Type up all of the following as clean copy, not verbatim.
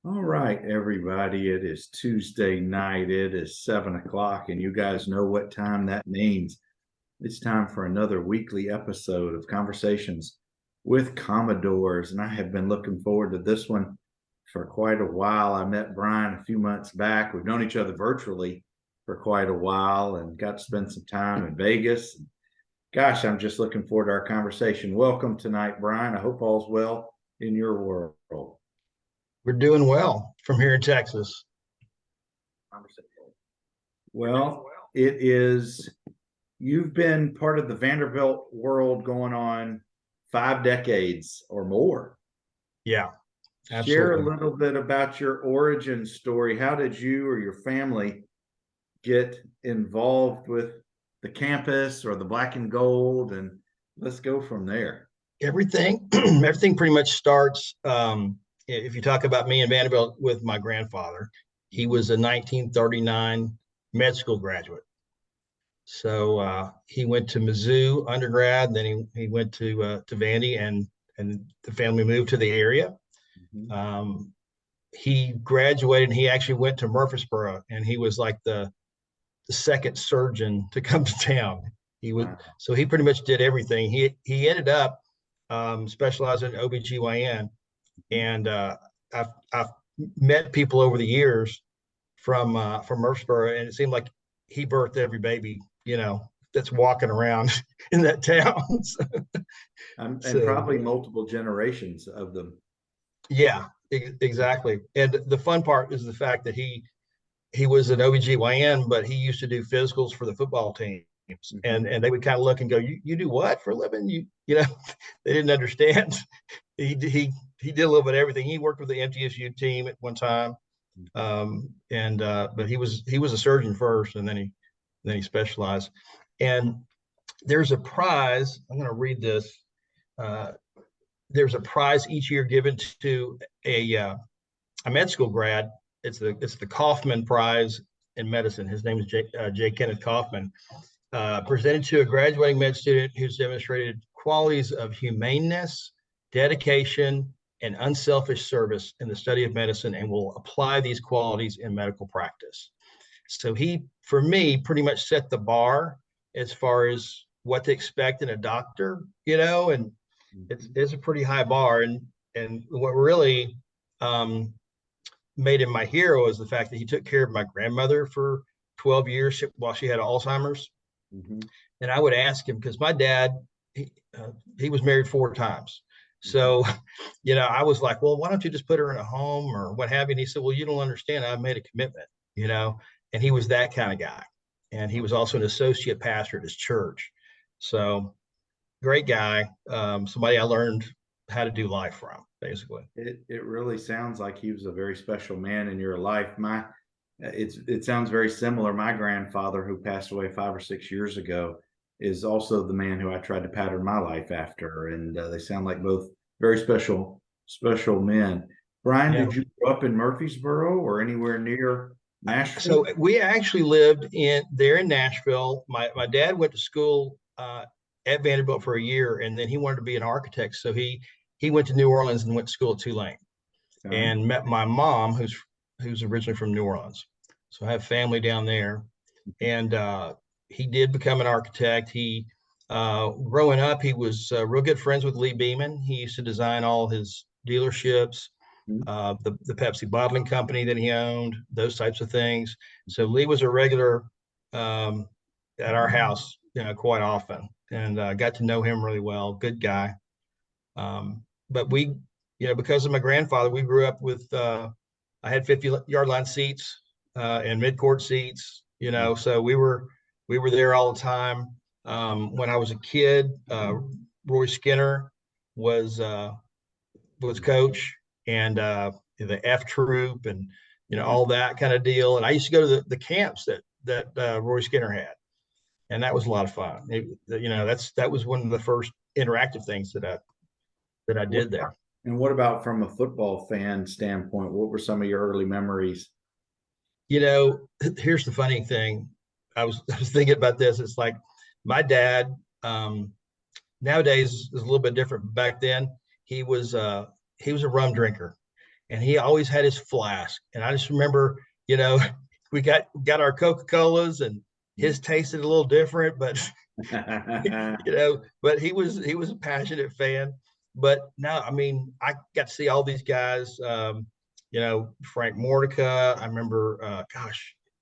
All right, everybody. It is Tuesday night. It is 7 o'clock, and you guys know what time that means. It's time for another weekly episode of Conversations with Commodores. And I have been looking forward to this one for quite a while. I met Brian a few months back. We've known each other virtually for quite a while and got to spend some time in Vegas. Gosh, I'm just looking forward to our conversation. Welcome tonight, Brian. I hope all's well in your world. We're doing well from here in Texas. Well, it is, you've been part of the Vanderbilt world going on 5 decades or more. Yeah, absolutely. Share a absolutely. little bit about your origin story. How did you or your family get involved with the campus or the black and gold? And let's go from there. Everything pretty much starts, if you talk about me and Vanderbilt, with my grandfather. He was a 1939 med school graduate. So he went to Mizzou undergrad, then he went to Vandy, and the family moved to the area. He graduated, and he actually went to Murfreesboro, and he was like the second surgeon to come to town. So he pretty much did everything. He ended up specializing in OBGYN, and I've met people over the years from Murfreesboro, and it seemed like he birthed every baby that's walking around in that town. And probably multiple generations of them. Yeah, exactly. And the fun part is the fact that he was an OBGYN, but he used to do physicals for the football teams. And they would kind of look and go, you do what for a living? They didn't understand. He did a little bit of everything. He worked with the MTSU team at one time. But he was a surgeon first, and then he specialized. And there's a prize. I'm going to read this. There's a prize each year given to a med school grad. It's the Kaufman Prize in medicine. His name is J. Kenneth Kaufman. Presented to a graduating med student who's demonstrated qualities of humaneness, dedication, and unselfish service in the study of medicine, and will apply these qualities in medical practice. So he, for me, pretty much set the bar as far as what to expect in a doctor, and it's a pretty high bar. And what really made him my hero is the fact that he took care of my grandmother for 12 years while she had Alzheimer's. And I would ask him, because my dad, he was married 4 times. So, I was like, well, why don't you just put her in a home or what have you? And he said, well, you don't understand. I've made a commitment, and he was that kind of guy. And he was also an associate pastor at his church. So great guy. Somebody I learned how to do life from, basically. It really sounds like he was a very special man in your life. It sounds very similar. My grandfather, who passed away 5 or 6 years ago, is also the man who I tried to pattern my life after. And they sound like both very special men. Brian, Did you grow up in Murfreesboro or anywhere near Nashville? So we actually lived in Nashville. My dad went to school at Vanderbilt for a year, and then he wanted to be an architect. So he went to New Orleans and went to school at Tulane, and met my mom, who's originally from New Orleans. So I have family down there. And he did become an architect. He, growing up, he was real good friends with Lee Beeman. He used to design all his dealerships, the Pepsi bottling company that he owned, those types of things. So Lee was a regular at our house, quite often, and got to know him really well. Good guy. But we, because of my grandfather, we grew up with, I had 50-yard line seats and mid-court seats, so we were there all the time. When I was a kid, Roy Skinner was coach, and the F Troop, and all that kind of deal. And I used to go to the camps that Roy Skinner had, and that was a lot of fun. That was one of the first interactive things that I did there. And what about from a football fan standpoint? What were some of your early memories? Here's the funny thing. I was thinking about this. It's like my dad, nowadays is a little bit different. Back then, he was a rum drinker, and he always had his flask. And I just remember, we got our Coca-Colas, and his tasted a little different, but but he was a passionate fan. But now, I mean, I got to see all these guys. Frank Mordecai. I remember,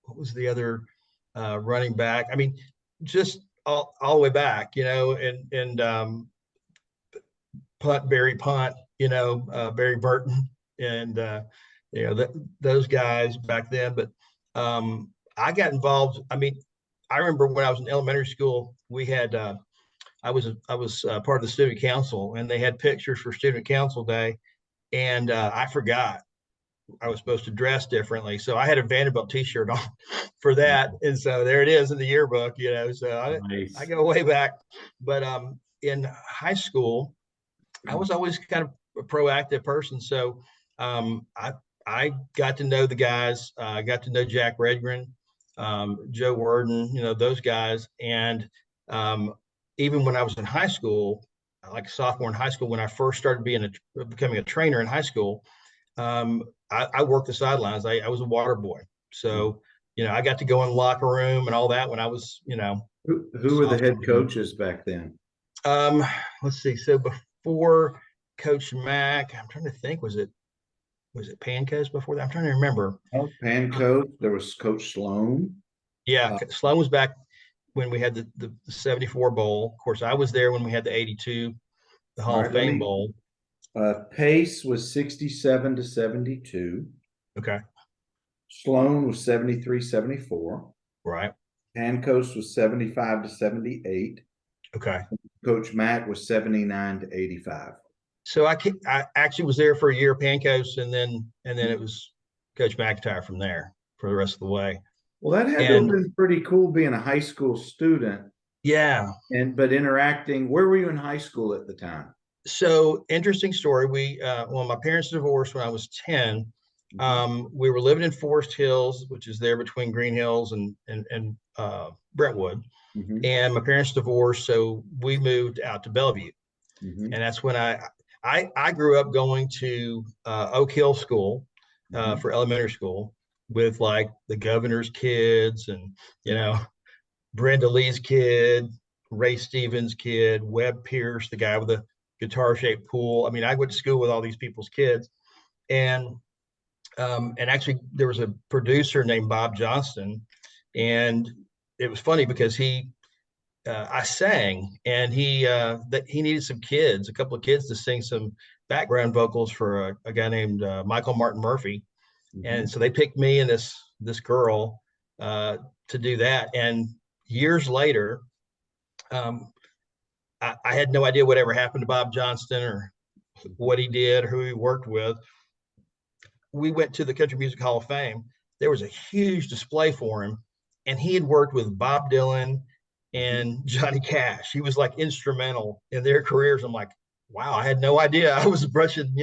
what was the other running back? I mean, just all the way back, and Barry Punt, Barry Burton, and those guys back then. But I got involved. I mean, I remember when I was in elementary school, we had I was part of the student council, and they had pictures for student council day, and I forgot I was supposed to dress differently, so I had a Vanderbilt T-shirt on for that, and so there it is in the yearbook. So I Nice. go way back. But in high school, I was always kind of a proactive person, so I got to know the guys. I got to know Jack Redgren, Joe Worden, those guys. And even when I was in high school, like sophomore in high school, when I first started becoming a trainer in high school, I worked the sidelines. I was a water boy. So, I got to go in the locker room and all that when I was, Who were the head coaches back then? Let's see. So before Coach Mack, I'm trying to think, was it Pancos before that? I'm trying to remember. Oh, Pancoach. There was Coach Sloan. Yeah, Sloan was back when we had the 74 bowl. Of course, I was there when we had the 82, the Hall of Fame bowl. Pace was 67 to 72. Okay. Sloan was 73, 74. Right. Pancoast was 75 to 78. Okay. Coach Mack was 79 to 85. So I actually was there for a year, Pancos, and then it was Coach McIntyre from there for the rest of the way. Well, that had to have been pretty cool being a high school student. Yeah. But interacting. Where were you in high school at the time? So interesting story. My parents divorced when I was 10. We were living in Forest Hills, which is there between Green Hills and Brentwood. And my parents divorced, so we moved out to Bellevue. And that's when I grew up going to Oak Hill School for elementary school with like the governor's kids and, Brenda Lee's kid, Ray Stevens' kid, Webb Pierce, the guy with the guitar-shaped pool. I mean, I went to school with all these people's kids. And actually there was a producer named Bob Johnston. And it was funny because I sang, and he needed a couple of kids to sing some background vocals for a guy named Michael Martin Murphy. And so they picked me and this girl to do that. And years later, I had no idea whatever happened to Bob Johnston or what he did or who he worked with. We went to the Country Music Hall of Fame. There was a huge display for him, and he had worked with Bob Dylan and Johnny Cash. He was like instrumental in their careers. I'm like, wow, I had no idea I was brushing,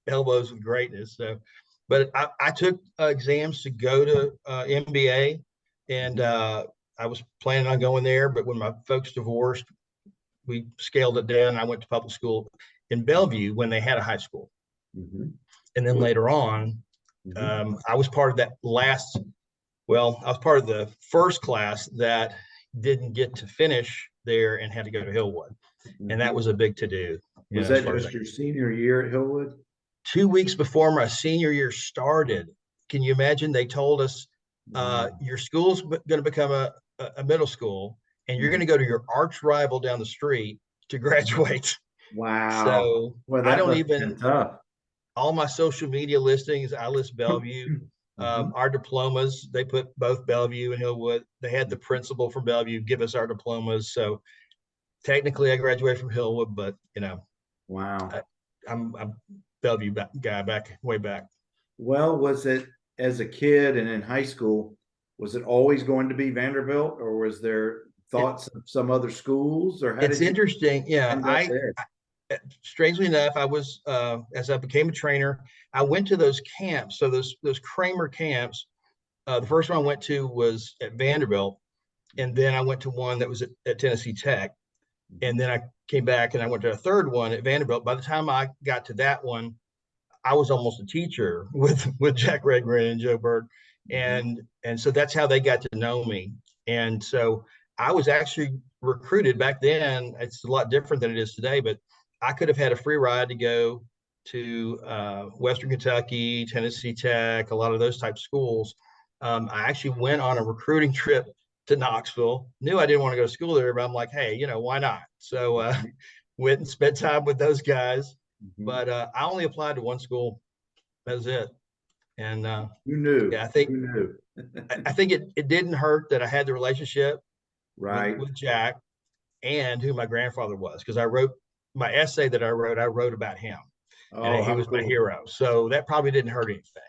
elbows with greatness. So, but I took exams to go to MBA, and I was planning on going there. But when my folks divorced, we scaled it down. I went to public school in Bellevue when they had a high school. And then later on, I was part of that I was part of the first class that didn't get to finish there and had to go to Hillwood. And that was a big to-do. Was that just your senior year at Hillwood? 2 weeks before my senior year started. Can you imagine? They told us, your school's going to become a middle school, and you're going to go to your arch rival down the street to graduate. Wow. So I don't even, tough. all my social media listings, I list Bellevue. Our diplomas, they put both Bellevue and Hillwood. They had the principal from Bellevue give us our diplomas. So technically I graduated from Hillwood, but wow, I'm a Bellevue guy way back. Well, was it as a kid and in high school, was it always going to be Vanderbilt, or was there thoughts of some other schools? Or it's interesting. Yeah, strangely enough, I was as I became a trainer, I went to those camps. So those Kramer camps. The first one I went to was at Vanderbilt, and then I went to one that was at Tennessee Tech, and then I came back and I went to a third one at Vanderbilt. By the time I got to that one, I was almost a teacher with Jack Redgren and Joe Bird, Mhm. and so that's how they got to know me. And so I was actually recruited back then. It's a lot different than it is today, but I could have had a free ride to go to Western Kentucky, Tennessee Tech, a lot of those type of schools. I actually went on a recruiting trip to Knoxville. Knew I didn't want to go to school there, but I'm like, hey, why not? So went and spent time with those guys. Mhm. But I only applied to one school. That was it. And Who knew? yeah, I think Who knew? I think it didn't hurt that I had the relationship Right. with Jack and who my grandfather was, because I wrote my essay that I wrote about him, and Oh, he how was my cool. hero. So that probably didn't hurt anything.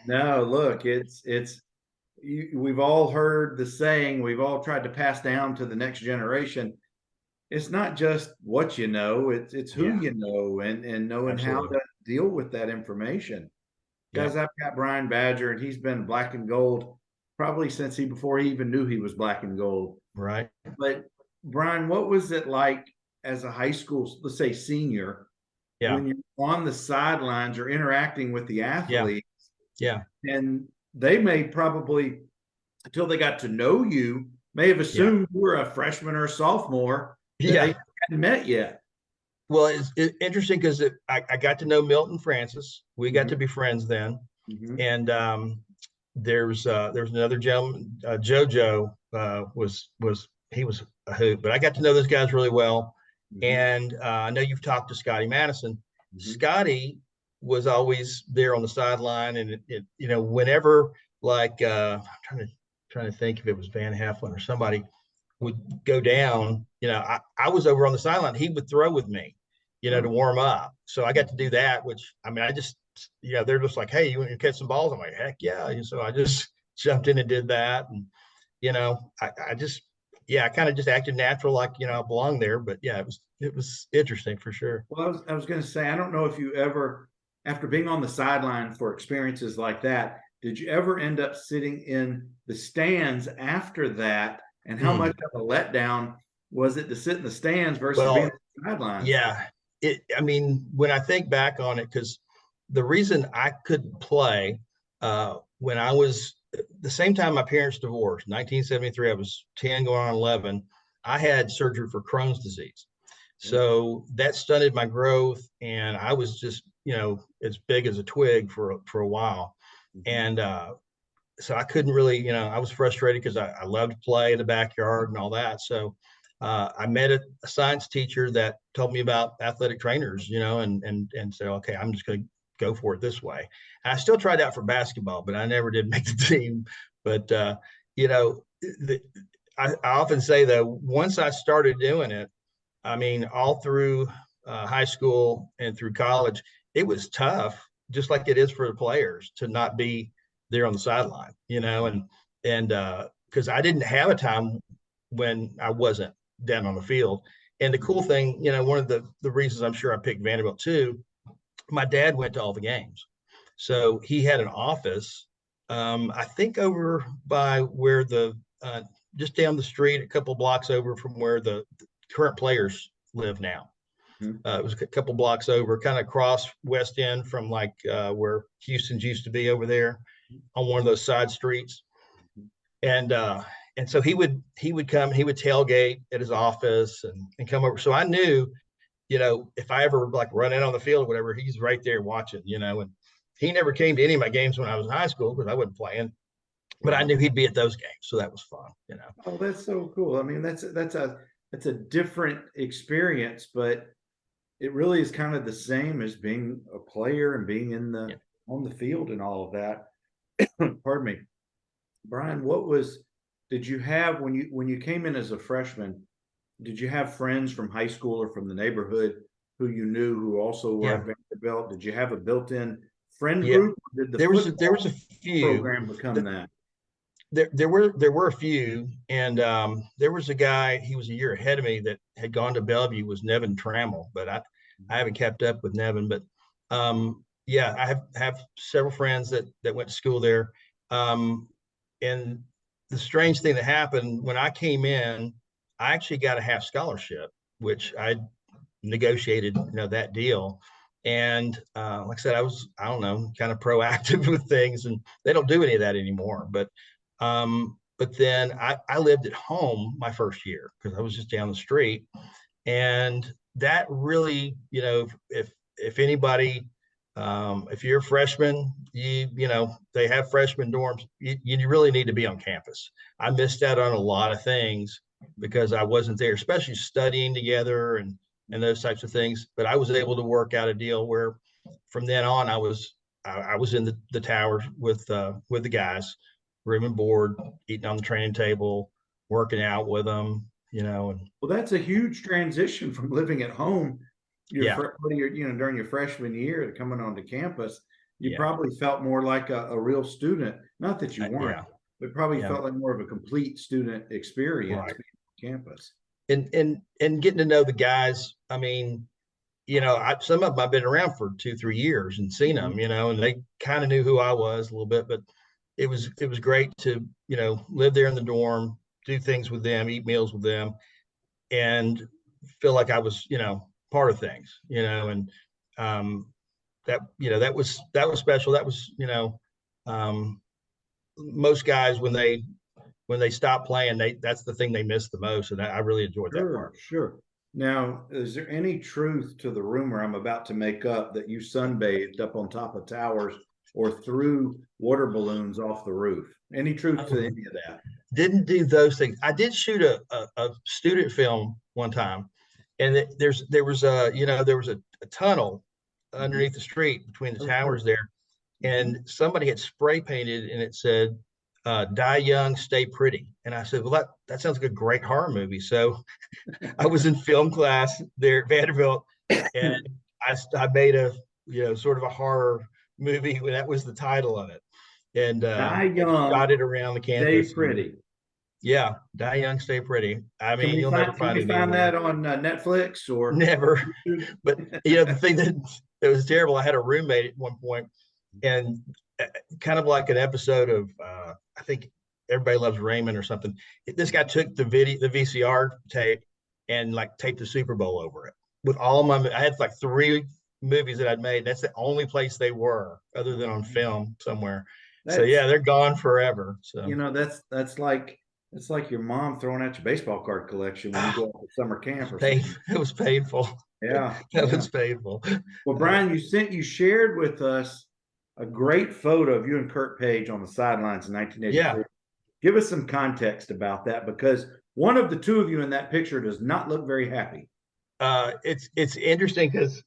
No, look, we've all heard the saying, we've all tried to pass down to the next generation. It's not just what you know, it's who Yeah, you know, and knowing how absolutely. to deal with that information. Yeah. Guys, I've got Brian Badger, and he's been black and gold probably since before he even knew he was black and gold. Right. But Brian, what was it like as a high school, let's say senior, Yeah. when you're on the sidelines or interacting with the Yeah. athletes, Yeah. and they may probably, until they got to know you, may have Yeah. assumed you were a freshman or a sophomore that they Yeah. hadn't met yet. Well, it's interesting because I got to know Milton Francis. We got to Mhm, be friends then. mhm, And there's another gentleman, JoJo, was he was a hoot, but I got to know those guys really well. mhm, And I know you've talked to Scotty Madison. mhm. Scotty was always there on the sideline, and whenever, like, trying to think if it was Van Heflin or somebody would go down, I was over on the sideline. He would throw with me, to Oh, warm up. So I got to do that, which, I mean, I just, they're just like, hey, you want to catch some balls? I'm like, heck yeah. And so I just jumped in and did that. And, I just, yeah, I kind of just acted natural, like, I belong there. But yeah, it was interesting for sure. well, I was going to say, I don't know if you ever, after being on the sideline for experiences like that, did you ever end up sitting in the stands after that? And how much Hmm. of a letdown was it to sit in the stands versus being on Well, the sidelines? yeah, I mean, when I think back on it, because the reason I couldn't play when I was the same time my parents divorced, 1973, I was 10 going on 11. I had surgery for Crohn's disease. So that stunted my growth, and I was just, as big as a twig for a while. Mhm. And so I couldn't really, I was frustrated because I loved to play in the backyard and all that. So I met a science teacher that told me about athletic trainers, and said, okay, I'm just going to go for it this way. I still tried out for basketball, but I never did make the team. But you know, I often say though, once I started doing it, I mean, all through high school and through college, it was tough, just like it is for the players to not be there on the sideline, and because I didn't have a time when I wasn't down on the field. And the cool thing, one of the reasons I'm sure I picked Vanderbilt too, my dad went to all the games, so he had an office. I think over by where just down the street, a couple blocks over from where the current players live now. Mhm. It was a couple blocks over, kind of across West End from like where Houston's used to be over there on one of those side streets. And and so he would come, he would tailgate at his office and come over. So I knew, if I ever like run in on the field or whatever, he's right there watching, and he never came to any of my games when I was in high school because I wasn't playing, but I Right. knew he'd be at those games. So that was fun. Oh, that's so cool. I mean, that's a different experience, but it really is kind of the same as being a player and being in Yeah. the on the field and all of that. Pardon me. Brian, did you have when you came in as a freshman, did you have friends from high school or from the neighborhood who you knew who also were Yeah. at Vanderbilt? Did you have a built-in friend Yeah. group? Did the There was a football few. program become that? There were a few, and there was a guy. He was a year ahead of me that had gone to Bellevue. Was Nevin Trammell, but I haven't kept up with Nevin. But yeah, I have several friends that went to school there. And the strange thing that happened when I came in, I actually got a half scholarship, which I negotiated, that deal. And like I said, I don't know, kind of proactive with things, and they don't do any of that anymore. But then I lived at home my first year because I was just down the street. And that really, if anybody, if you're a freshman, they have freshman dorms, you really need to be on campus. I missed out on a lot of things because I wasn't there, especially studying together and those types of things. But I was able to work out a deal where from then on I was in the towers with the guys, room and board, eating on the training table, working out with them, and Well, that's a huge transition from living at home yeah, during your freshman year to coming onto campus. You yeah, probably felt more like a real student. Not that you weren't, yeah, but probably yeah, felt like more of a complete student experience right. being on campus. And getting to know the guys. I mean, some of them I've been around for 2, 3 years and seen them, and they kind of knew who I was a little bit, but it was great to, live there in the dorm, do things with them, eat meals with them, and feel like I was, part of things, and that was special. That was, um, most guys when they stop playing, that's the thing they miss the most, and I really enjoyed that Sure, part. sure. Now, is there any truth to the rumor I'm about to make up that you sunbathed up on top of towers or threw water balloons off the roof? Any truth to any of that? Didn't do those things. I did shoot a student film one time, and there was a tunnel Mhm. underneath the street between the Oh, sure. towers there, Mhm. and somebody had spray painted and it said, "Die young, stay pretty." And I said, "Well, that sounds like a great horror movie." So I was in film class there at Vanderbilt, and I made a sort of a horror movie. That was the title of it, Die and young, shot it around the stay campus. And pretty. yeah, Die Young, Stay Pretty. I Can mean, we you'll never find can find we it find anywhere. that on Netflix or Never. YouTube? But the thing that was terrible, I had a roommate at one point, and kind of like an episode of I think Everybody Loves Raymond or something. This guy took the VCR tape and like taped the Super Bowl over it with all my. I had like 3 movies that I'd made. That's the only place they were, other than on film somewhere. So That's yeah, they're gone forever. So that's like your mom throwing out your baseball card collection when you go off to summer camp or something. it was painful. Yeah, That yeah. was painful. Well, Uh, Brian, you shared with us a great photo of you and Kurt Page on the sidelines in yeah, 1984. Give us some context about that because one of the two of you in that picture does not look very happy. it's interesting because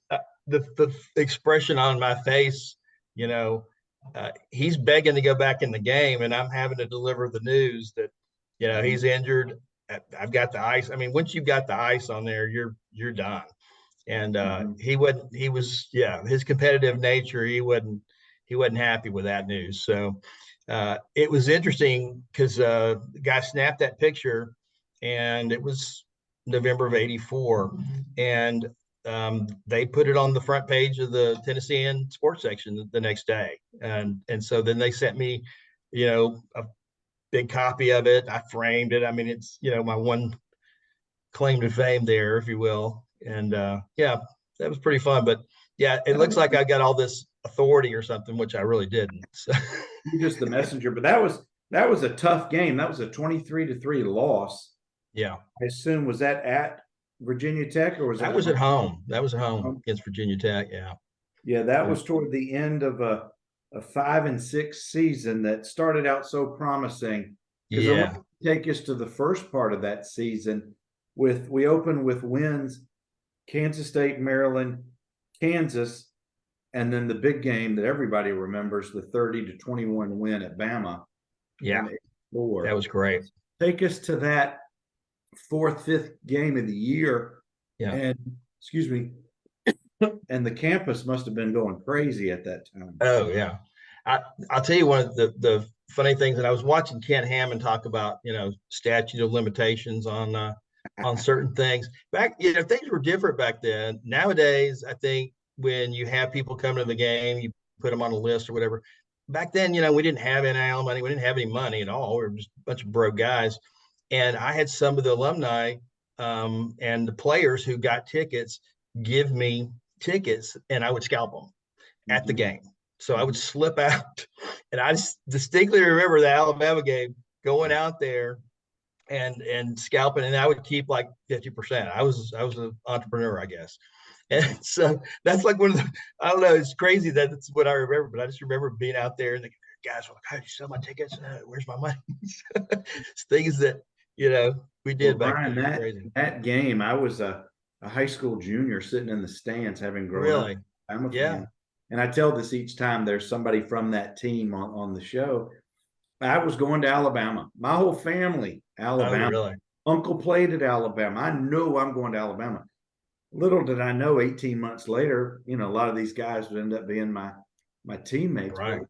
the expression on my face, you know, he's begging to go back in the game, and I'm having to deliver the news that Mhm. he's injured. I've got the ice. I mean, once you've got the ice on there, you're done. And Mhm. he wasn't. He was, yeah, his competitive nature. He wasn't happy with that news. So it was interesting because the guy snapped that picture, and it was November of '84, and they put it on the front page of the Tennessean sports section the next day, and so then they sent me, a big copy of it. I framed it. I mean, it's my one claim to fame there, if you will, and yeah, that was pretty fun. But yeah, it looks like I got all this authority or something, which I really didn't. So You're just the messenger, but that was a tough game. That was a 23-3 loss. yeah, I assume was that at Virginia Tech or was that that at was at home? home. That was at home against Virginia Tech. Yeah, Yeah, that yeah, was toward the end of a 5-6 season that started out so promising. Because I want yeah, to take us to the first part of that season with we open with wins Kansas State, Maryland, Kansas, and then the big game that everybody remembers, the 30-21 win at Bama yeah. in That '84. was great. Take us to that fourth, fifth game of the year, Yeah. and excuse me, and the campus must have been going crazy at that time. Oh yeah. I I'll tell you one of the funny things that I was watching Ken Hammond talk about, statute of limitations on certain things. Back, things were different back then. Nowadays, I think when you have people coming to the game, you put them on a list or whatever. Back then, we didn't have NIL money. We didn't have any money at all. We were just a bunch of broke guys. And I had some of the alumni and the players who got tickets give me tickets and I would scalp them at the Mhm. game. So I would slip out, and I just distinctly remember the Alabama game, going out there and scalping, and I would keep like 50%. I was an entrepreneur, I guess. And so that's like one of the, I don't know, it's crazy that it's what I remember, but I just remember being out there and the guys were like, "How did you sell my tickets? Where's my money?" It's things that, we Well, did back Brian, then. It's crazy. that game, I was a high school junior sitting in the stands, having grown up Really? I'm a Yeah. fan. And I tell this each time there's somebody from that team on the show. I was going to Alabama. My whole family, Oh, Alabama. really? Uncle played at Alabama. I know I'm going to Alabama. Little did I know, 18 months later, a lot of these guys would end up being my teammates. But Right.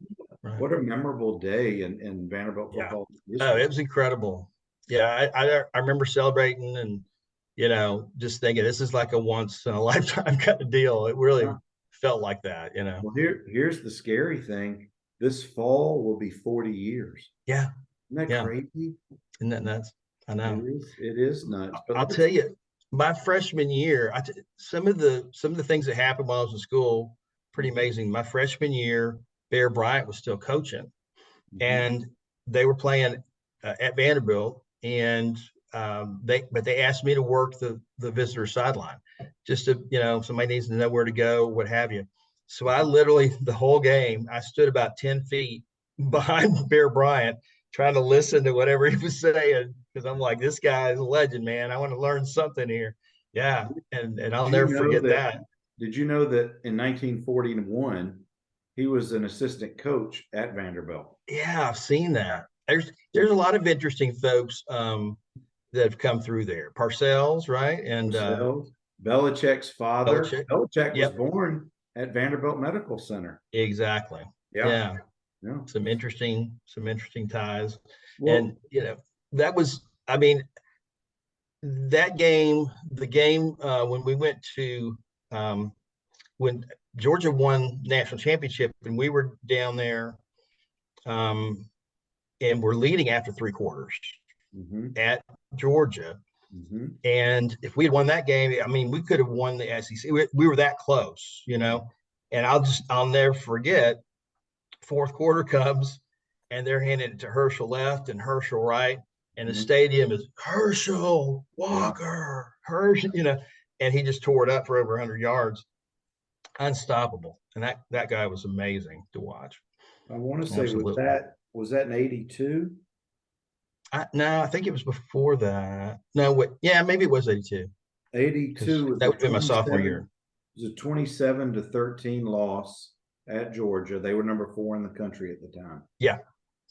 Right. what a memorable day in Vanderbilt Yeah. football Oh, history. it was incredible. Yeah, I remember celebrating and just thinking this is like a once in a lifetime kind of deal. It really Yeah. felt like that. Well, here's the scary thing. This fall will be 40 years. Yeah, Isn't that yeah. crazy? Isn't that nuts? I It know. is. It is nuts. But I'll tell you, my freshman year, some of the things that happened while I was in school, pretty amazing. My freshman year, Bear Bryant was still coaching, Mhm. and they were playing at Vanderbilt, and they asked me to work the visitor sideline, just to somebody needs to know where to go, what have you. So I literally the whole game I stood about 10 feet behind Bear Bryant, trying to listen to whatever he was saying because I'm like, this guy is a legend, man. I want to learn something here. Yeah, and Did I'll you never know forget that? that. Did you know that in 1941 he was an assistant coach at Vanderbilt? Yeah, I've seen that. There's a lot of interesting folks that have come through there. Parcells, right? And Parcells, Belichick's father. Belichick. Belichick was Yep, born at Vanderbilt Medical Center. exactly. Yeah, Yeah, yeah. some interesting ties, and Well, that was. I mean, that game, the game when we went to when Georgia won national championship, and we were down there, um, and we're leading after 3 quarters mhm, at Georgia. mhm. And if we had won that game, I mean, we could have won the SEC. We were that close. And I'll never forget. Fourth quarter comes, and they're handing it to Herschel left and Herschel right, and the Mhm. stadium is Herschel Yeah. Walker, Herschel, and he just tore it up for over 100 yards, unstoppable. And that guy was amazing to watch. I want to say Absolutely. was that in 82? No, I think it was before that. No, wait, yeah, maybe it was 82 because 82 was that a would have been my sophomore 27 year. was a 27-13 loss at Georgia. They were number 4 in the country at the time. Yeah,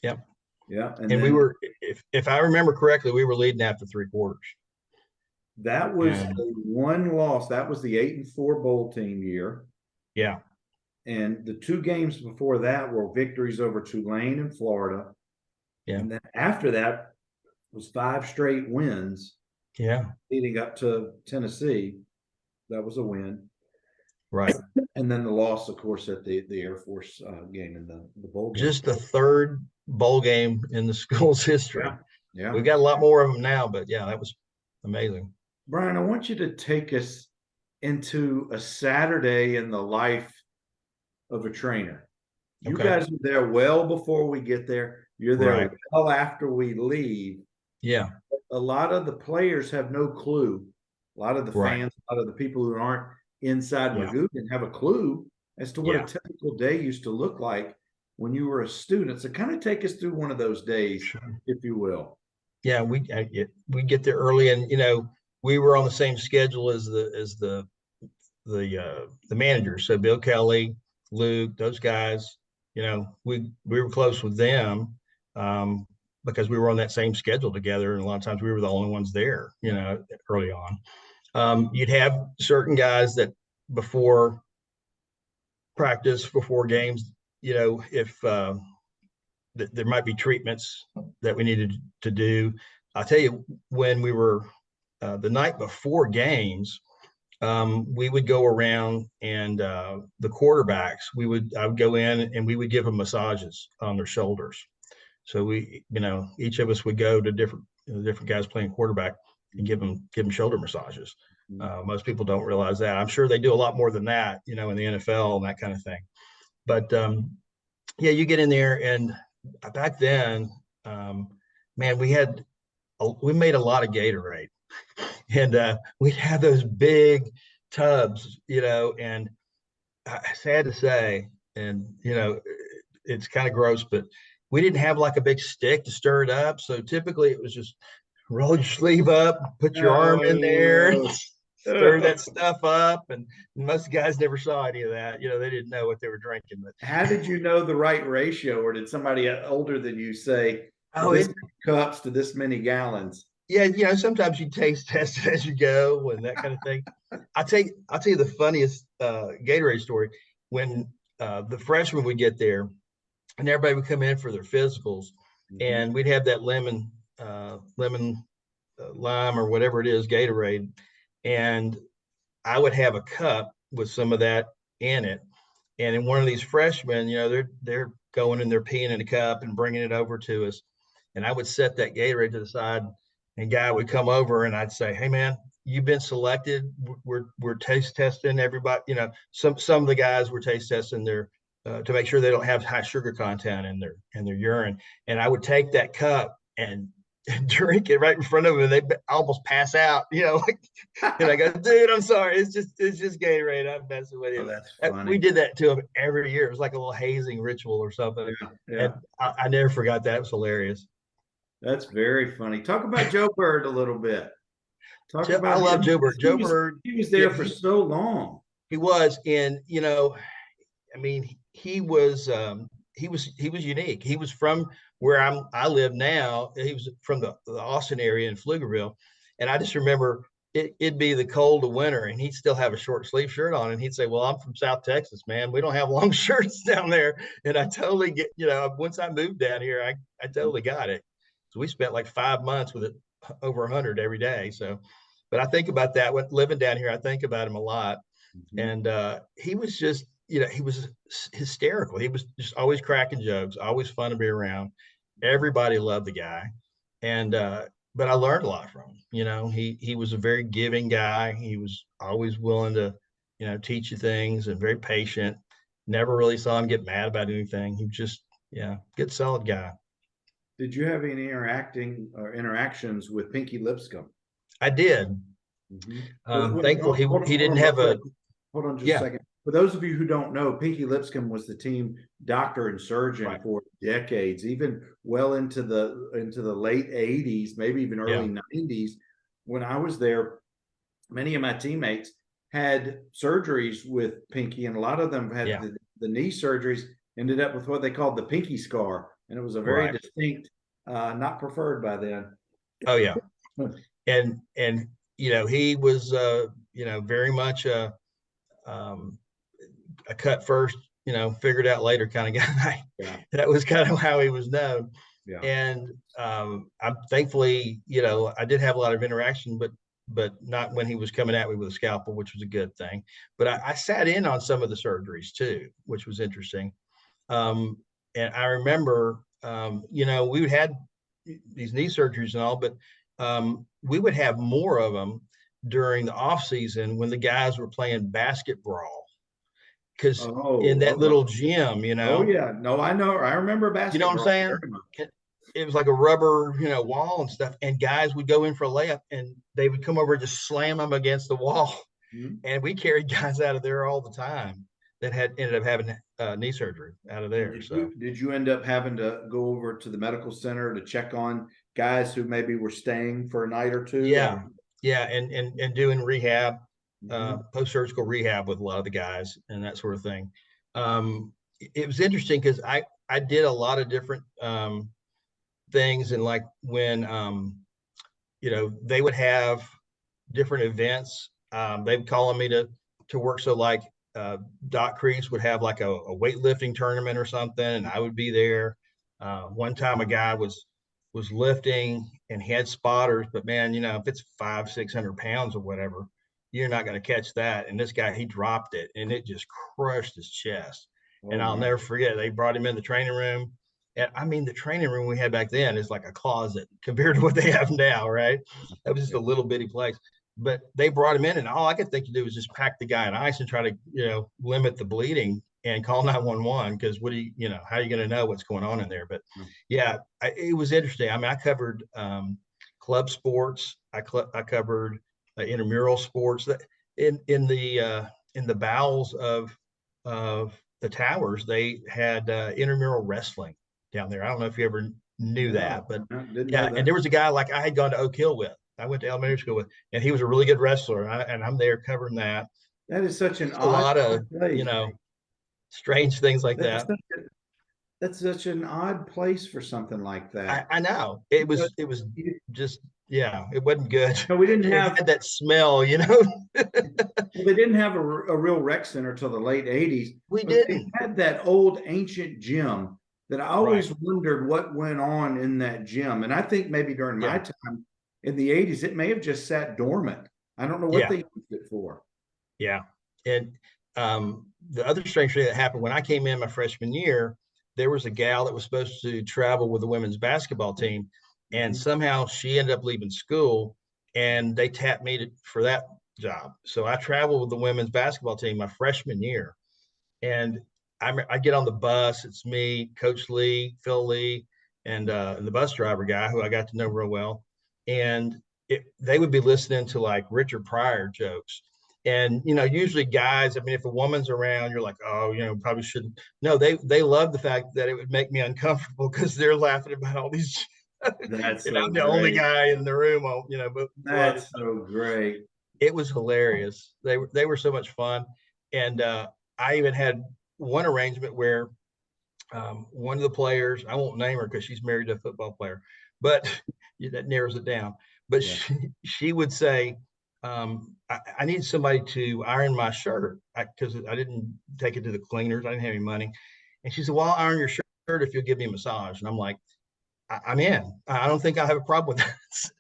yeah. Yeah, and And we then were, if I remember correctly, we were leading after 3 quarters. that was And a one loss. That was the 8-4 bowl team year. yeah, And the 2 games before that were victories over Tulane and Florida. yeah, And then after that was 5 straight wins yeah, leading up to Tennessee. That was a win. right. And then the loss, of course, at the Air Force game in the bowl game. Just the third bowl game in the school's history. Yeah. Yeah. We've got a lot more of them now, but yeah, that was amazing. Brian, I want you to take us into a Saturday in the life of a trainer. You Okay. guys are there well before we get there. You're there Right. well after we leave. Yeah. A lot of the players have no clue. A lot of the Right. fans, a lot of the people who aren't inside Yeah. McGugin have a clue as to what a Yeah. typical day used to look like when you were a student. So kind of take us through one of those days, Sure. if you will. Yeah. We get there early, and we were on the same schedule as the managers. So Bill Kelly, Luke, those guys. We were close with them. Because we were on that same schedule together, and a lot of times we were the only ones there, early on. You'd have certain guys that before practice, before games, if there might be treatments that we needed to do. I'll tell you, when we were the night before games, we would go around and the quarterbacks, I would go in and we would give them massages on their shoulders. So each of us would go to different guys playing quarterback and give them shoulder massages. Most people don't realize that. I'm sure they do a lot more than that, in the NFL and that kind of thing. But yeah, you get in there, and back then, man, we made a lot of Gatorade, and we'd have those big tubs, and sad to say, and it's kind of gross, but we didn't have like a big stick to stir it up. So typically it was just roll your sleeve up, put your arm in there, and stir that stuff up. And most guys never saw any of that. They didn't know what they were drinking. But how did you know the right ratio, or did somebody older than you say, oh, this many cups to this many gallons? Yeah, sometimes you taste test as you go and that kind of thing. I'll tell you the funniest Gatorade story. When the freshmen would get there, and everybody would come in for their physicals, and we'd have that lemon lime or whatever it is, Gatorade, and I would have a cup with some of that in it. And in one of these freshmen, they're going and they're peeing in a cup and bringing it over to us, and I would set that Gatorade to the side, and guy would come over, and I'd say, "Hey, man, you've been selected. We're taste testing everybody. Some of the guys were taste testing their to make sure they don't have high sugar content in their urine." And I would take that cup and drink it right in front of them, and they almost pass out. And I go, "Dude, I'm sorry. It's just Gatorade. I'm messing with you." Oh, that's funny. We did that to them every year. It was like a little hazing ritual or something. Yeah. And I never forgot that. It was hilarious. That's very funny. Talk about Joe Bird a little bit. Talk about I love him. Joe Bird. He Joe was, Bird. he was there for so long. He was, and I mean, he was unique. He was from where I live now. He was from the Austin area in Pflugerville, and I just remember it'd be the cold of winter, and he'd still have a short sleeve shirt on, and he'd say, "Well, I'm from South Texas, man. We don't have long shirts down there." And I totally get, once I moved down here, I totally got it. So we spent like 5 months with it, over 100 every day. So, but I think about that when living down here. I think about him a lot, and he was just, he was hysterical. He was just always cracking jokes, always fun to be around. Everybody loved the guy, and but I learned a lot from him. He was a very giving guy. He was always willing to, teach you things, and very patient. Never really saw him get mad about anything. He was just, good, solid guy. Did you have any interactions with Pinky Lipscomb? I did. Thankfully, he didn't have a. Hold on just a second. For those of you who don't know, Pinky Lipscomb was the team doctor and surgeon for decades, even well into the late 80s, maybe even early 90s. When I was there, many of my teammates had surgeries with Pinky, and a lot of them had the knee surgeries, ended up with what they called the Pinky scar. And it was a very distinct, not preferred by then. Oh, yeah. And he was, very much a cut first, figured out later kind of guy. That was kind of how he was known. And I'm thankfully, I did have a lot of interaction, but not when he was coming at me with a scalpel, which was a good thing. But I sat in on some of the surgeries too, which was interesting. And I remember, we would had these knee surgeries and all, but we would have more of them during the off season when the guys were playing basket brawl. Because in that little gym, Oh yeah, no, I know. I remember basketball. You know what I'm saying? It was like a rubber, wall and stuff. And guys would go in for a layup, and they would come over and just slam them against the wall. And we carried guys out of there all the time that had ended up having knee surgery out of there. Did you end up having to go over to the medical center to check on guys who maybe were staying for a night or two? Yeah, and doing rehab, post-surgical rehab with a lot of the guys and that sort of thing. It was interesting because I did a lot of different things, and like when they would have different events, they'd call on me to work. So like Doc Crease would have like a weightlifting tournament or something, and I would be there. One time a guy was lifting and he had spotters, but man, if it's 500-600 pounds or whatever, you're not going to catch that. And this guy, he dropped it, and it just crushed his chest. And I'll never forget, they brought him in the training room. And I mean, the training room we had back then is like a closet compared to what they have now, right? That was just a little bitty place. but they brought him in, and all I could think to do was just pack the guy in ice and try to, limit the bleeding and call 911, because what do you, how are you going to know what's going on in there? But yeah, it was interesting. I mean, I covered club sports. I covered intramural sports. That in the bowels of the towers, they had intramural wrestling down there. I don't know if you ever knew that, but didn't know yeah. that. And there was a guy like I had gone to Oak Hill with. I went to elementary school with, and he was a really good wrestler. And I'm there covering that. That is such an A lot of place. strange things like That's that. such that's such an odd place for something like that. I know it was just, yeah, it wasn't good. No, we didn't It have had that smell. well, they didn't have a real rec center till the late 80s, We but they didn't. had that old ancient gym that I always Right. wondered what went on in that gym. And I think maybe during my Yeah. time in the 80s, it may have just sat dormant. I don't know what Yeah. they used it for. Yeah. And the other strange thing that happened when I came in my freshman year, there was a gal that was supposed to travel with the women's basketball team, and somehow she ended up leaving school, and they tapped me for that job. So I traveled with the women's basketball team my freshman year, and I get on the bus. It's me, Coach Lee, Phil Lee, and the bus driver guy who I got to know real well. And they would be listening to like Richard Pryor jokes. And usually guys, I mean, if a woman's around, you're like, oh, probably shouldn't. No, they love the fact that it would make me uncomfortable because they're laughing about all these. That's And so I'm the only great. guy in the room, but That's so great. it was hilarious. They were so much fun. And I even had one arrangement where one of the players, I won't name her because she's married to a football player, but that narrows it down. But Yeah. she would say, I need somebody to iron my shirt because I didn't take it to the cleaners. I didn't have any money. And she said, well, I'll iron your shirt if you'll give me a massage. And I'm like, I'm in. I don't think I have a problem with that.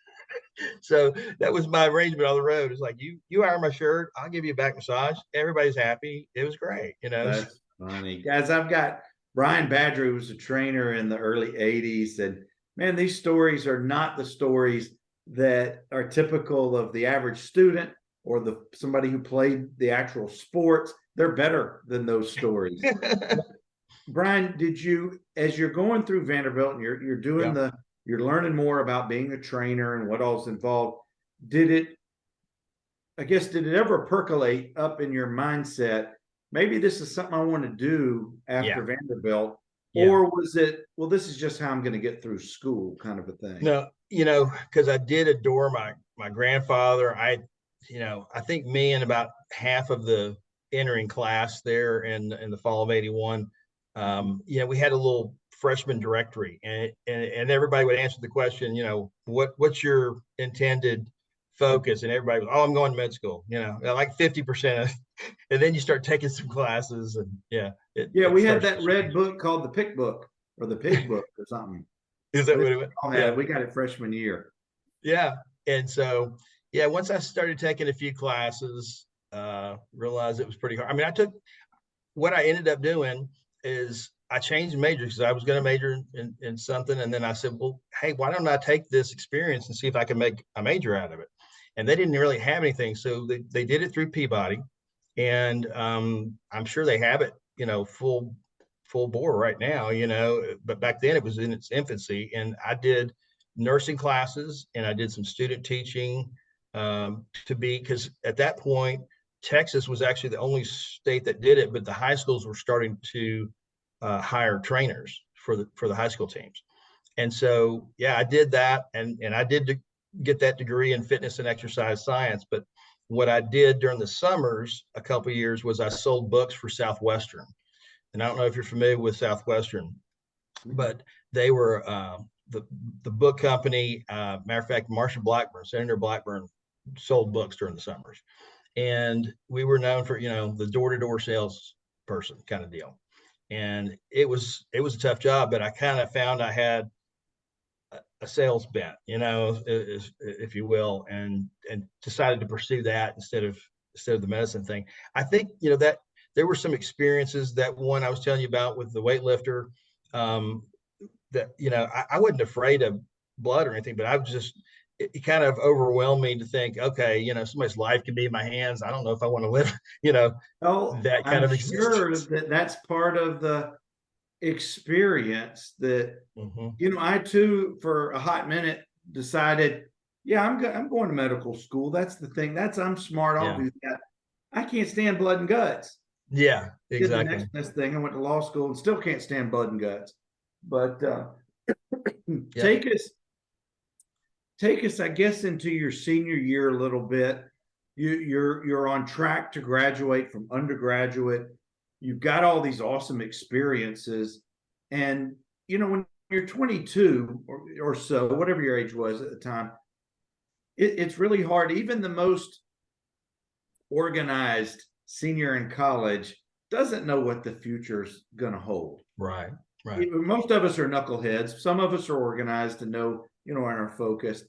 So that was my arrangement on the road. It's like, you iron my shirt, I'll give you a back massage. Everybody's happy. It was great. That's funny. Guys, I've got Brian Badger, who was a trainer in the early 80s. And man, these stories are not the stories that are typical of the average student or somebody who played the actual sports. They're better than those stories. Brian, did you, as you're going through Vanderbilt and you're doing Yeah. you're learning more about being a trainer and what all's involved, did it ever percolate up in your mindset, maybe this is something I want to do after Vanderbilt? Yeah. Or was it, well, this is just how I'm going to get through school kind of a thing? No, because I did adore my grandfather. I think me and about half of the entering class there in the fall of '81, we had a little freshman directory, and everybody would answer the question, what's your intended focus? And everybody was, oh, I'm going to med school, like 50%. And then you start taking some classes, and we had that red book called the Pick Book or the Pig Book or something. Is that what it was? Yeah, we got it freshman year. Yeah. And so, once I started taking a few classes, realized it was pretty hard. I mean, what I ended up doing is I changed majors because I was going to major in something. And then I said, well, hey, why don't I take this experience and see if I can make a major out of it? And they didn't really have anything. So they did it through Peabody. And I'm sure they have it, full bore right now, but back then it was in its infancy. And I did nursing classes and I did some student teaching because at that point, Texas was actually the only state that did it, but the high schools were starting to hire trainers for the high school teams. And so, I did that. And I did get that degree in fitness and exercise science. But what I did during the summers, a couple of years, was I sold books for Southwestern. And I don't know if you're familiar with Southwestern, but they were the book company. Matter of fact, Senator Blackburn sold books during the summers. And we were known for, the door-to-door sales person kind of deal. And it was a tough job, but I kind of found I had a sales bent, if you will, and decided to pursue that instead of the medicine thing. I think, that there were some experiences, that one I was telling you about with the weightlifter, that, I wasn't afraid of blood or anything, but I was just, it kind of overwhelmed me to think, okay, somebody's life can be in my hands. I don't know if I want to live, Oh, that kind I'm of sure existence. that that's part of the experience that, Hmm. I too, for a hot minute, decided, yeah, I'm going to medical school. That's the thing. I'm smart. I'll Yeah. do that. I can't stand blood and guts. Yeah, Did the exactly. next best thing. I went to law school and still can't stand blood and guts. But Yep. take us, I guess, into your senior year a little bit. You're on track to graduate from undergraduate. You've got all these awesome experiences, and when you're 22 or so, whatever your age was at the time, it's really hard. Even the most organized senior in college doesn't know what the future's going to hold. Right. Right. Most of us are knuckleheads. Some of us are organized and know, and are focused.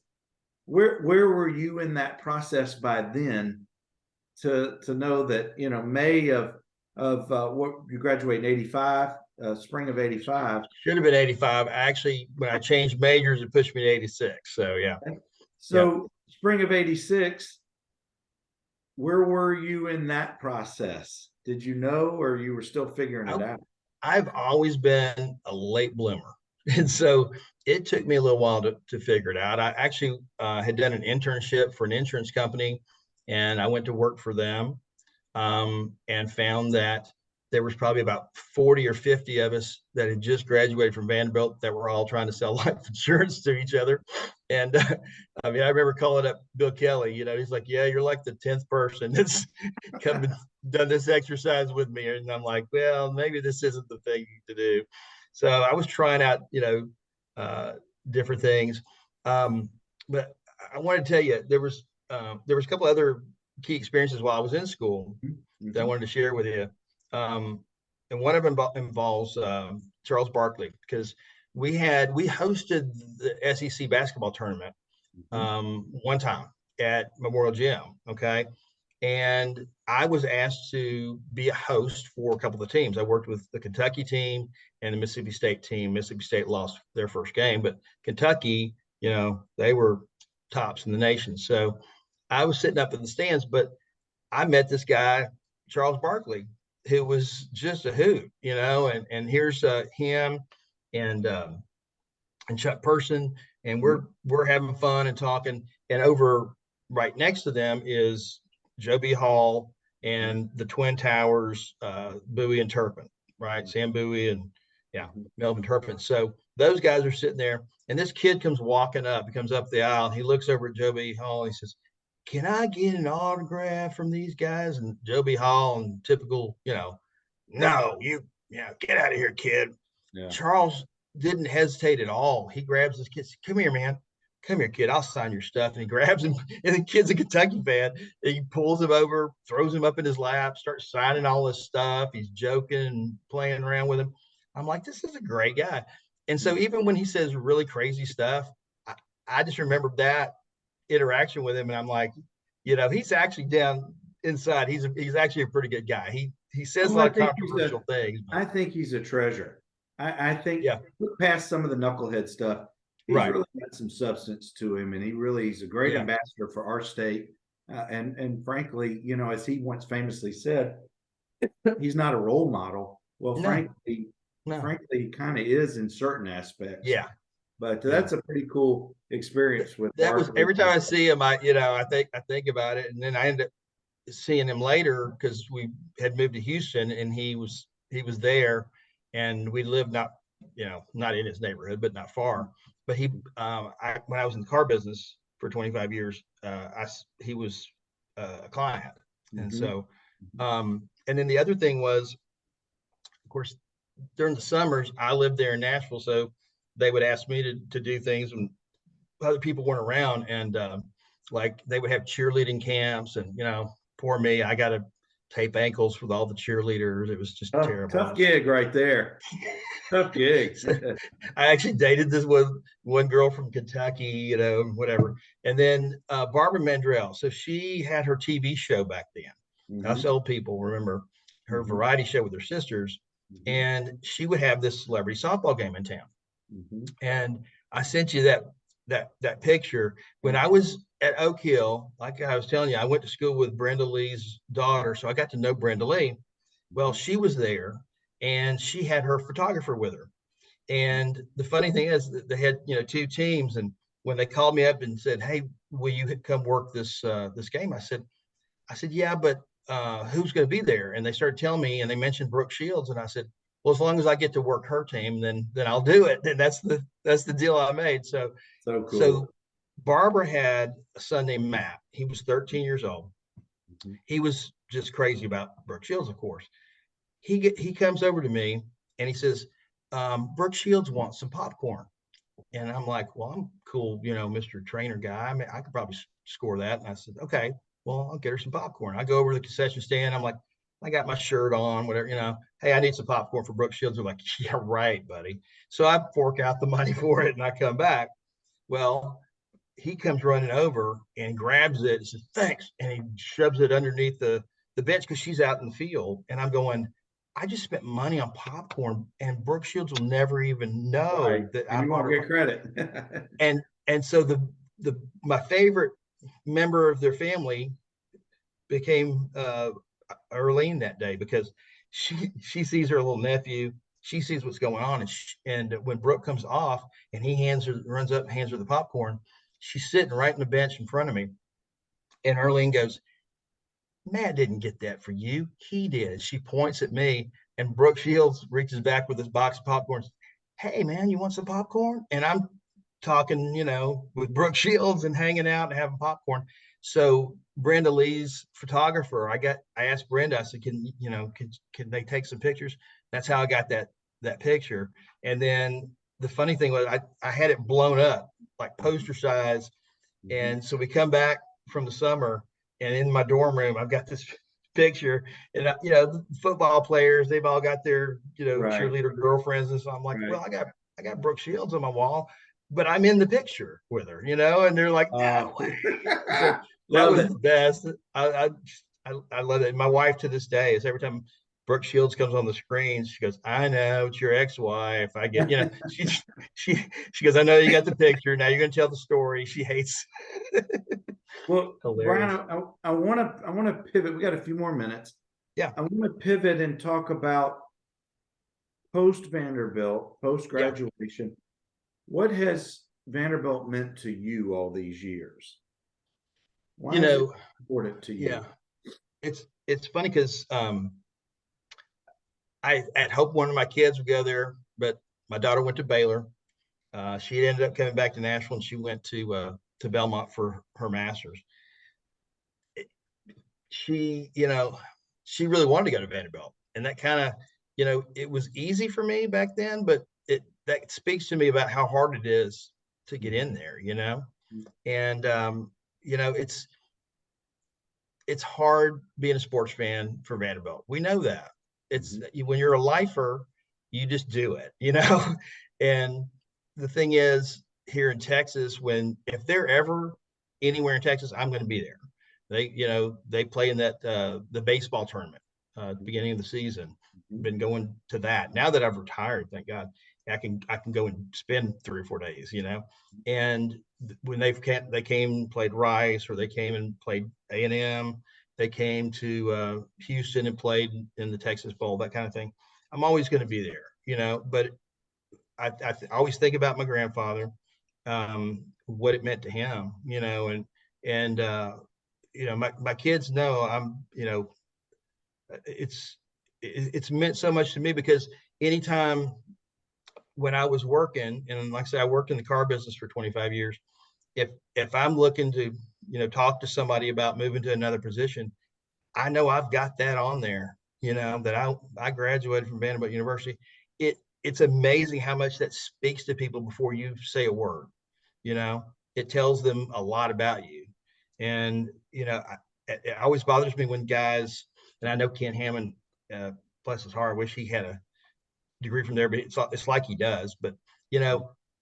Where were you in that process by then to know that, May of what you graduate in 85, spring of 85. Should have been 85. Actually, when I changed majors, it pushed me to 86. So yeah. Yep. So spring of 86, where were you in that process? Did you know, or you were still figuring it I, out? I've always been a late bloomer. And so it took me a little while to figure it out. I actually had done an internship for an insurance company, and I went to work for them, and found that there was probably about 40 or 50 of us that had just graduated from Vanderbilt that were all trying to sell life insurance to each other. And I mean, I remember calling up Bill Kelly, he's like, yeah, you're like the 10th person that's come and done this exercise with me. And I'm like, well, maybe this isn't the thing to do. So I was trying out, uh, different things. But I want to tell you, there was a couple other key experiences while I was in school that I Mm-hmm. wanted to share with you. Um, and one of them involves Charles Barkley, because we hosted the SEC basketball tournament Mm-hmm. one time at Memorial Gym. Okay. And I was asked to be a host for a couple of the teams. I worked with the Kentucky team and the Mississippi State team. Mississippi State lost their first game, but Kentucky, they were tops in the nation. So I was sitting up in the stands, but I met this guy, Charles Barkley, who was just a hoot, and here's him and Chuck Person, and we're having fun and talking. And over right next to them is Joe B. Hall and the Twin Towers, Bowie and Turpin, right? Sam Bowie and yeah, Melvin Turpin. So those guys are sitting there, and this kid comes walking up. He comes up the aisle, and he looks over at Joe B. Hall, and he says, "Can I get an autograph from these guys?" And Joe B. Hall, and typical, no, get out of here, kid. Yeah. Charles didn't hesitate at all. He grabs this kid. Come here, man. Come here, kid. I'll sign your stuff. And he grabs him. And the kid's a Kentucky fan. And he pulls him over, throws him up in his lap, starts signing all this stuff. He's joking and playing around with him. I'm like, this is a great guy. And so even when he says really crazy stuff, I just remember that interaction with him. And I'm like, he's actually down inside. He's actually a pretty good guy. He says a Oh, lot of controversial things, but I think he's a treasure. I think, yeah, look past some of the knucklehead stuff, he's right. really got some substance to him, and he's a great Yeah. ambassador for our state. And frankly, as he once famously said, he's not a role model. Well, No, frankly, no. he kind of is in certain aspects. Yeah. But Yeah. that's a pretty cool experience with That was Barkley. every time I see him, I think about it. And then I end up seeing him later because we had moved to Houston and he was there, and we lived not in his neighborhood, but not far. But when I was in the car business for 25 years, he was a client. And Mhm. so, and then the other thing was, of course, during the summers, I lived there in Nashville. So they would ask me to do things when other people weren't around. And like they would have cheerleading camps, and poor me, I got to tape ankles with all the cheerleaders. It was just Tough terrible. gig right there. Tough gig. So I actually dated this one girl from Kentucky, whatever. And then Barbara Mandrell. So she had her TV show back then. Us Mhm. old people remember her Mhm. variety show with her sisters, Mhm. and she would have this celebrity softball game in town. Mhm. And I sent you that picture. When I was at Oak Hill, like I was telling you, I went to school with Brenda Lee's daughter, so I got to know Brenda Lee. Well, she was there, and she had her photographer with her. And the funny thing is that they had, two teams. And when they called me up and said, "Hey, will you come work this game?" I said, "Yeah, but who's going to be there?" And they started telling me, and they mentioned Brooke Shields, and I said, "Well, as long as I get to work her team, then I'll do it." And that's the deal I made. So So cool. so Barbara had a son named Matt. He was 13 years old. Mhm. He was just crazy about Brooke Shields, of course. He comes over to me and he says, "Brooke Shields wants some popcorn." And I'm like, "Well, I'm cool, Mr. Trainer guy. I mean, I could probably score that." And I said, "Okay, well, I'll get her some popcorn." I go over to the concession stand. I'm like, I got my shirt on, whatever. Hey, I need some popcorn for Brooke Shields. They're like, "Yeah, right, buddy." So I fork out the money for it and I come back. Well, he comes running over and grabs it and says, "Thanks." And he shoves it underneath the bench because she's out in the field. And I'm going, I just spent money on popcorn, and Brooke Shields will never even Right. know that I And you bought won't her. get credit. And so the my favorite member of their family became Earlene that day, because she sees her little nephew. She sees what's going on, and when Brooke comes off and he runs up and hands her the popcorn, she's sitting right on the bench in front of me, and Earlene goes, "Matt didn't get that for you. He did." She points at me, and Brooke Shields reaches back with this box of popcorn. "Hey, man, you want some popcorn?" And I'm talking, with Brooke Shields and hanging out and having popcorn. So Brenda Lee's photographer, I asked Brenda, I said, can they take some pictures? That's how I got that picture. And then the funny thing was I had it blown up like poster size. Mhm. And so we come back from the summer, and in my dorm room, I've got this picture, and the football players, they've all got their, Right. cheerleader girlfriends. And so I'm like, Right. well, I got Brooke Shields on my wall, but I'm in the picture with her, and they're like, "No way." So that Love was it. the best. I love it. My wife to this day is every time Brooke Shields comes on the screen, she goes, "I know it's your ex-wife." I get, she she goes, "I know you got the picture. Now you're gonna tell the story." She hates. Well, Brian, Hilarious. I want to pivot. We got a few more minutes. Yeah. I want to pivot and talk about post Vanderbilt, post Yeah. graduation. What has Vanderbilt meant to you all these years? You Why is it know, important to yeah. you? It's funny because I had hoped one of my kids would go there, but my daughter went to Baylor. She ended up coming back to Nashville, and she went to Belmont for her master's. She, she really wanted to go to Vanderbilt, and that kind of, it was easy for me back then, but that speaks to me about how hard it is to get in there. And it's hard being a sports fan for Vanderbilt. We know that. It's Mhm. when you're a lifer, you just do it. And the thing is, here in Texas, if they're ever anywhere in Texas, I'm going to be there. They play in the baseball tournament at the beginning of the season. Mhm. Been going to that. Now that I've retired, thank God, I can go and spend 3 or 4 days. And when they came and played Rice, or they came and played A&M, they came to Houston and played in the Texas Bowl, that kind of thing. I'm always going to be there. But I always think about my grandfather, what it meant to him. And my kids know it's it's meant so much to me, because anytime when I was working, and like I said, I worked in the car business for 25 years. If I'm looking to, talk to somebody about moving to another position, I know I've got that on there, that I graduated from Vanderbilt University. It's amazing how much that speaks to people before you say a word. It tells them a lot about you. And it always bothers me when guys, and I know Ken Hammond, bless his heart, I wish he had a degree from there, but it's like he does. But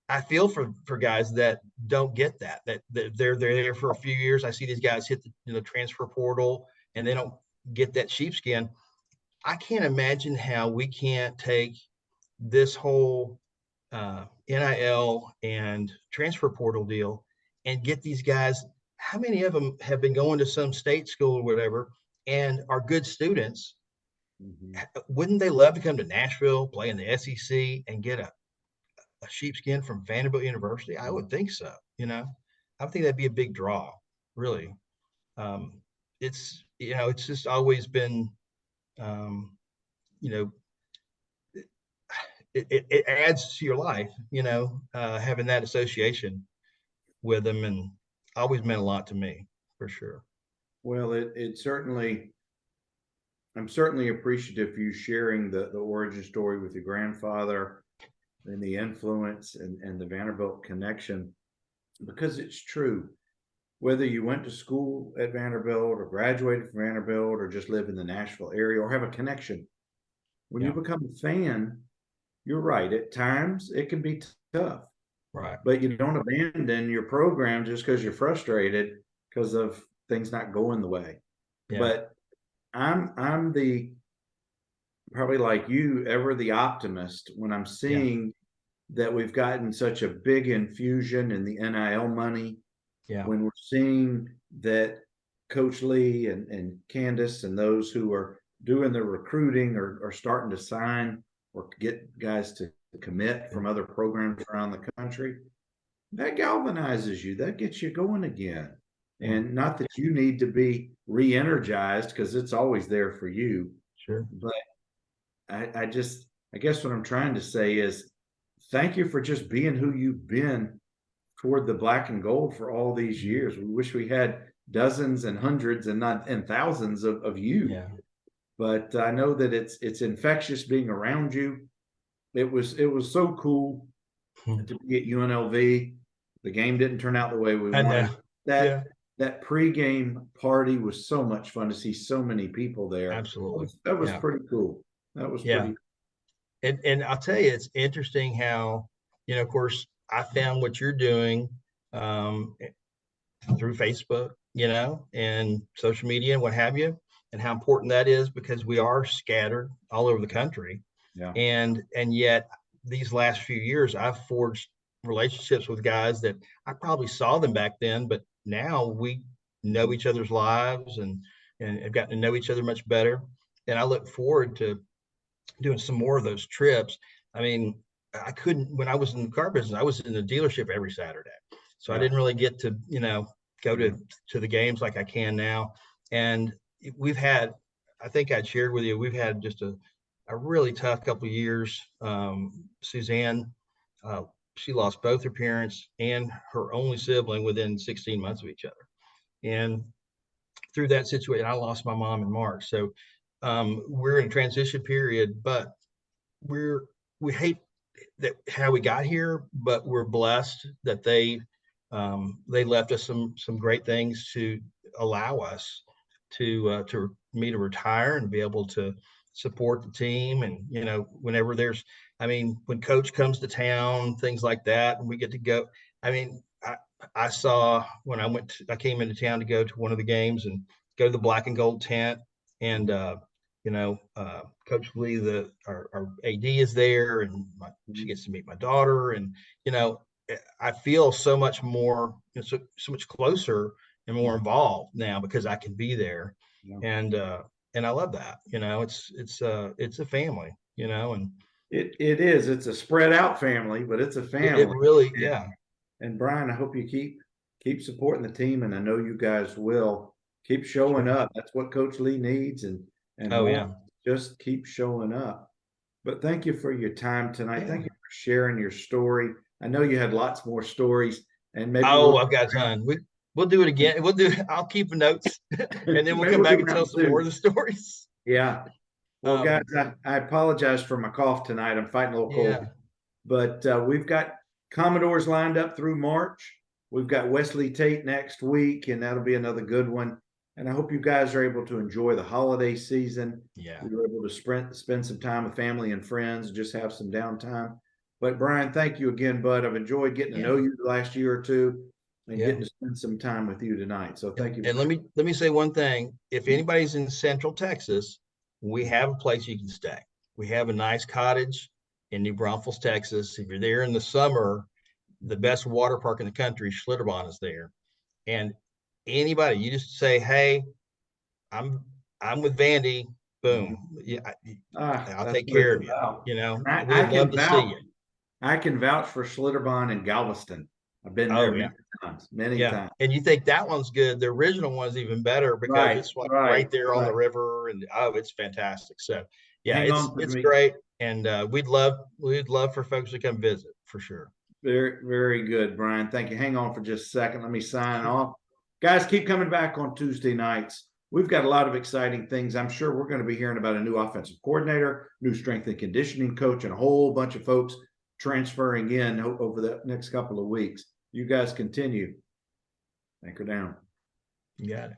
I feel for guys that don't get that they're there for a few years. I see these guys hit the transfer portal, and they don't get that sheepskin. I can't imagine how we can't take this whole NIL and transfer portal deal and get these guys. How many of them have been going to some state school or whatever and are good students? Mhm. Wouldn't they love to come to Nashville, play in the SEC, and get a sheepskin from Vanderbilt University? I would think so. I think that'd be a big draw, really. Um, it's just always been, um, you know, it adds to your life, having that association with them, and always meant a lot to me, for sure. Well, it certainly, I'm certainly appreciative for you sharing the origin story with your grandfather and the influence and the Vanderbilt connection, because it's true. Whether you went to school at Vanderbilt or graduated from Vanderbilt or just live in the Nashville area or have a connection, when you Yeah, become a fan, you're right. At times it can be tough, right. but you don't abandon your program just because you're frustrated because of things not going the way. Yeah, But I'm the probably like you, ever the optimist when I'm yeah, seeing that we've gotten such a big infusion in the NIL money, yeah, when we're seeing that Coach Lee and Candace and those who are doing the recruiting are starting to sign or get guys to commit yeah, from other programs around the country, that galvanizes you. That gets you going again. yeah. And not that you need to be re-energized because it's always there for you. Sure. But I guess what I'm trying to say is thank you for just being who you've been toward the black and gold for all these Mhm. years. We wish we had dozens and hundreds and not and thousands of you. Yeah. But I know that it's infectious being around you. It was so cool Hmm. to be at UNLV. The game didn't turn out the way we I know. wanted. That Yeah, that pregame party was so much fun to see so many people there. absolutely. That was Yeah, pretty cool. That was yeah. pretty. And I'll tell you, it's interesting how, of course, I found what you're doing, um, through Facebook, and social media and what have you, and how important that is because we are scattered all over the country. Yeah. And yet these last few years I've forged relationships with guys that I probably saw them back then, but now we know each other's lives and have gotten to know each other much better. And I look forward to doing some more of those trips. I mean, I couldn't when I was in the car business, I was in the dealership every Saturday. So I Yeah. didn't really get to, go Yeah. to the games like I can now. And we've had, I think I'd shared with you, we've had just a really tough couple of years. Suzanne, uh, she lost both her parents and her only sibling within 16 months of each other. And through that situation, I lost my mom in March. So we're in a transition period, but we're we hate that how we got here, but we're blessed that they left us some great things to allow us to me to retire and be able to support the team. And whenever there's, I mean, when coach comes to town, things like that, and we get to go. I mean, I saw when I came into town to go to one of the games and go to the black and gold tent, and Coach Lee, our AD, is there, and she gets to meet my daughter, and you know, I feel so much more, so much closer and more involved now because I can be there, Yeah. and I love that. It's a family, and It is. It's a spread out family, but it's a it family. really, yeah, And Brian, I hope you keep supporting the team, and I know you guys will keep showing sure. up. That's what Coach Lee needs and Oh yeah, wants. Just keep showing up. But thank you for your time tonight. yeah. Thank you for sharing your story. I know you had lots more stories, and maybe Oh, I've got a ton. We'll do it again. We'll do. I'll keep notes, and then we'll maybe come we'll back do and tell round some more of two. the stories. Yeah. Well, guys, Um, I apologize for my cough tonight. I'm fighting a little cold. yeah, But we've got Commodores lined up through March. We've got Wesley Tate next week, and that'll be another good one. And I hope you guys are able to enjoy the holiday season. yeah, We were able to spend some time with family and friends, and just have some downtime. But Brian, thank you again, bud. I've enjoyed getting to know yeah, you the last year or two and yeah. getting to spend some time with you tonight. So thank you. And let me say one thing. If anybody's in Central Texas, we have a place you can stay. We have a nice cottage. in New Braunfels, Texas. If you're there in the summer, the best water park in the country, Schlitterbahn, is there. And anybody, you just say, "Hey, I'm with Vandy." Boom. Yeah, I'll That's take what care it's of you. about. You know, I we'd love can to see vouch. you. I can vouch for Schlitterbahn and Galveston. I've been there Oh yeah. many times, many Yeah. times. And you think that one's good. The original one's even better because Right, it's like right, right there on the right. river, and it's fantastic. So yeah, Hang it's on to me. great. And we'd love for folks to come visit for sure. Very, very good, Brian. Thank you. Hang on for just a second. Let me sign Sure. off. Guys, keep coming back on Tuesday nights. We've got a lot of exciting things. I'm sure we're going to be hearing about a new offensive coordinator, new strength and conditioning coach, and a whole bunch of folks transferring in over the next couple of weeks. You guys continue. Anchor down. You got it.